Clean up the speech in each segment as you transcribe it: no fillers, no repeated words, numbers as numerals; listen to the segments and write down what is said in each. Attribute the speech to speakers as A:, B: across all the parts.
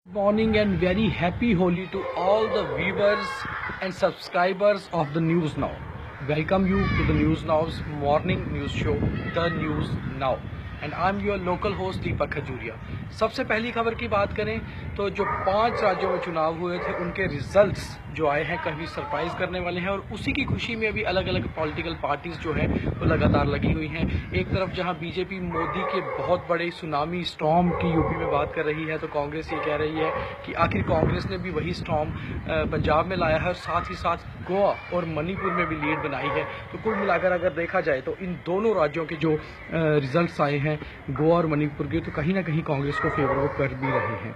A: Morning and very happy Holi to all the viewers and subscribers of the News Now. Welcome you to the News Now's morning news show, The News Now. And I am your local host Deepak Khajuria. सबसे पहली खबर की बात करें तो जो 5 राज्यों में चुनाव हुए थे उनके रिजल्ट्स जो आए हैं कहीं सरप्राइज़ करने वाले हैं और उसी की खुशी में अभी अलग अलग पॉलिटिकल पार्टीज़ जो है वो लगातार लगी हुई हैं। एक तरफ जहां बीजेपी मोदी के बहुत बड़े सुनामी स्टॉर्म की यूपी में बात कर रही है तो कांग्रेस ये कह रही है कि आखिर कांग्रेस ने भी वही स्टॉर्म पंजाब में लाया है और साथ ही साथ गोवा और मणिपुर में भी लीड बनाई है। तो कुल मिलाकर अगर देखा जाए तो इन दोनों राज्यों के जो रिजल्ट्स आए हैं गोवा और मणिपुर के, तो कहीं ना कहीं कांग्रेस को फेवर कर भी रहे हैं।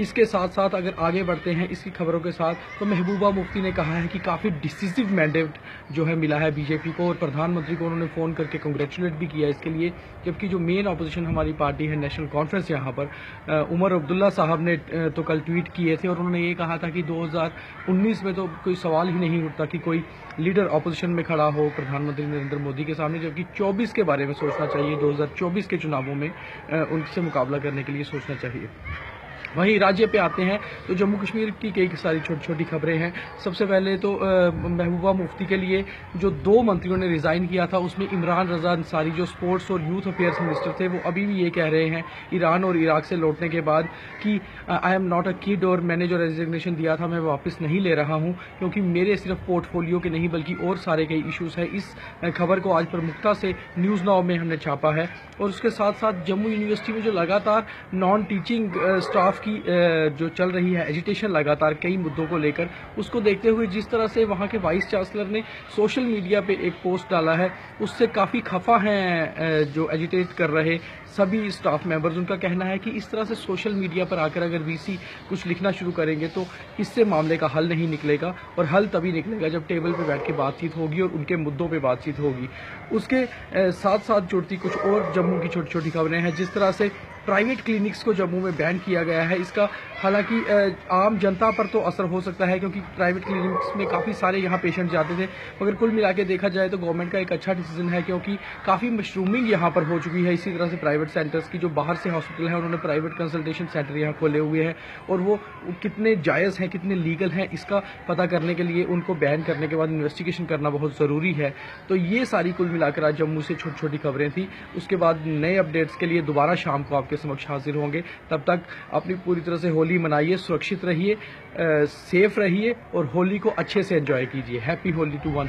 A: इसके साथ साथ अगर आगे बढ़ते हैं इसकी खबरों के साथ तो महबूबा मुफ्ती ने कहा है कि काफ़ी डिसिसिव मैंडेट जो है मिला है बीजेपी को और प्रधानमंत्री को उन्होंने फ़ोन करके कंग्रेचुलेट भी किया इसके लिए। जबकि जो मेन अपोजिशन हमारी पार्टी है नेशनल कॉन्फ्रेंस, यहाँ पर उमर अब्दुल्ला साहब ने तो कल ट्वीट किए थे और उन्होंने ये कहा था कि 2019 में तो कोई सवाल ही नहीं उठता कि कोई लीडर अपोजिशन में खड़ा हो प्रधानमंत्री नरेंद्र मोदी के सामने, जबकि 24 के बारे में सोचना चाहिए, 2024 के चुनावों में उनसे मुकाबला करने के लिए सोचना चाहिए। वहीं राज्य पे आते हैं तो जम्मू कश्मीर की कई सारी छोटी छोटी खबरें हैं। सबसे पहले तो महबूबा मुफ्ती के लिए जो 2 मंत्रियों ने रिज़ाइन किया था उसमें इमरान रज़ा अंसारी जो स्पोर्ट्स और यूथ अफेयर्स मिनिस्टर थे वो अभी भी ये कह रहे हैं ईरान और इराक से लौटने के बाद कि I am not a kid और मैंने जो रेजिग्नेशन दिया था मैं वापस नहीं ले रहा हूँ क्योंकि मेरे सिर्फ पोर्टफोलियो के नहीं बल्कि और सारे कई इशूज़ हैं। इस खबर को आज प्रमुखता से न्यूज़ नाउ में हमने छापा है। और उसके साथ साथ जम्मू यूनिवर्सिटी में जो लगातार नॉन टीचिंग स्टाफ की जो चल रही है एजिटेशन लगातार कई मुद्दों को लेकर, उसको देखते हुए जिस तरह से वहाँ के वाइस चांसलर ने सोशल मीडिया पे एक पोस्ट डाला है उससे काफ़ी खफा हैं जो एजिटेट कर रहे सभी स्टाफ मेंबर्स। उनका कहना है कि इस तरह से सोशल मीडिया पर आकर अगर वीसी कुछ लिखना शुरू करेंगे तो इससे मामले का हल नहीं निकलेगा और हल तभी निकलेगा जब टेबल पर बैठ के बातचीत होगी और उनके मुद्दों पर बातचीत होगी। उसके साथ साथ जुड़ती कुछ और जम्मू की छोटी छोटी खबरें हैं। जिस तरह से प्राइवेट क्लिनिक्स को जम्मू में बैन किया गया है, इसका हालांकि आम जनता पर तो असर हो सकता है क्योंकि प्राइवेट क्लिनिक्स में काफ़ी सारे यहाँ पेशेंट जाते थे, मगर कुल मिला के देखा जाए तो गवर्नमेंट का एक अच्छा डिसीजन है क्योंकि काफ़ी मशरूमिंग यहाँ पर हो चुकी है। इसी तरह से प्राइवेट सेंटर्स की जो बाहर से हॉस्पिटल है उन्होंने प्राइवेट कंसल्टेशन सेंटर यहाँ खोले हुए हैं और वो कितने जायज़ हैं कितने लीगल हैं इसका पता करने के लिए उनको बैन करने के बाद इन्वेस्टिगेशन करना बहुत ज़रूरी है। तो ये सारी कुल मिलाकर आज जम्मू से छोटी छोटी खबरें थी। उसके बाद नए अपडेट्स के लिए दोबारा शाम को आपके समक्ष हाजिर होंगे। तब तक अपनी पूरी तरह से होली मनाइए, सुरक्षित रहिए, सेफ रहिए और होली को अच्छे से एंजॉय कीजिए। Happy Holi to one.